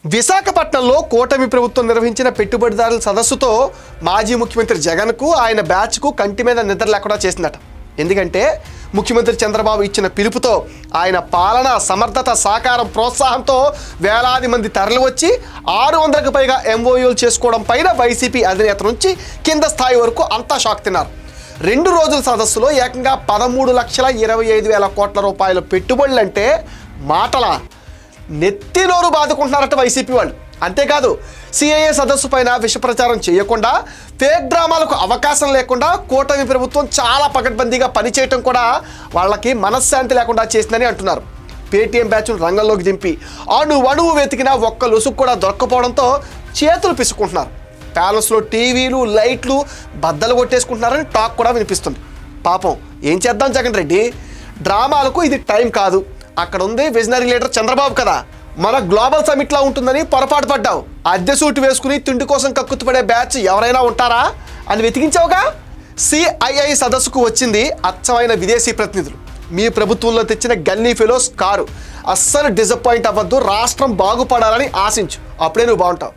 విశాఖపట్నంలో కూటమి ప్రభుత్వం నిర్వహించిన పెట్టుబడిదారుల సదస్సుతో మాజీ ముఖ్యమంత్రి జగన్కు ఆయన బ్యాచ్కు కంటి మీద నిద్ర లేకుండా చేసిందట. ఎందుకంటే ముఖ్యమంత్రి చంద్రబాబు ఇచ్చిన పిలుపుతో ఆయన పాలన, సమర్థత, సహకారం, ప్రోత్సాహంతో వేలాది మంది తరలి వచ్చి 600కు పైగా ఎంఓయూలు చేసుకోవడం పైన వైసీపీ అధినేత నుంచి కింద స్థాయి వరకు అంతా షాక్ తిన్నారు. 2 రోజుల సదస్సులో ఏకంగా 13,25,000 కోట్ల రూపాయల పెట్టుబడులంటే మాటలా? నెత్తినోరు బాదుకుంటున్నారట వైసీపీ వాళ్ళు. అంతేకాదు, సిఐఏ సదస్సు పైన విష ప్రచారం చేయకుండా, ఫేక్ డ్రామాలకు అవకాశం లేకుండా కూటమి ప్రభుత్వం చాలా పకడ్బందీగా పనిచేయటం కూడా వాళ్ళకి మనశ్శాంతి లేకుండా చేసిందని అంటున్నారు. పేటీఎం బ్యాచ్ను రంగంలోకి దింపి అణువణువు వెతికినా ఒక్క లుసుకు కూడా దొరకపోవడంతో చేతులు పిసుకుంటున్నారు. ప్యాలెస్లో టీవీలు, లైట్లు బద్దలు కొట్టేసుకుంటున్నారని టాక్ కూడా వినిపిస్తుంది. పాపం ఏం చేద్దాం జగన్ రెడ్డి, డ్రామాలకు ఇది టైం కాదు. అక్కడ ఉంది విజనరీ లీడర్ చంద్రబాబు కదా. మన గ్లోబల్ సమిట్లా ఉంటుందని పొరపాటు పడ్డావు. అద్దె సూటు వేసుకుని తిండి కోసం కక్కుతుపడే బ్యాచ్ ఎవరైనా ఉంటారా అని వెతికించావుగా. సిఐఐ సదస్సుకు వచ్చింది అచ్చమైన విదేశీ ప్రతినిధులు. మీ ప్రభుత్వంలో తెచ్చిన గన్నీ ఫెలోస్ కారు. అస్సలు డిసప్పాయింట్ అవ్వద్దు, రాష్ట్రం బాగుపడాలని ఆశించు, అప్పుడే నువ్వు బాగుంటావు.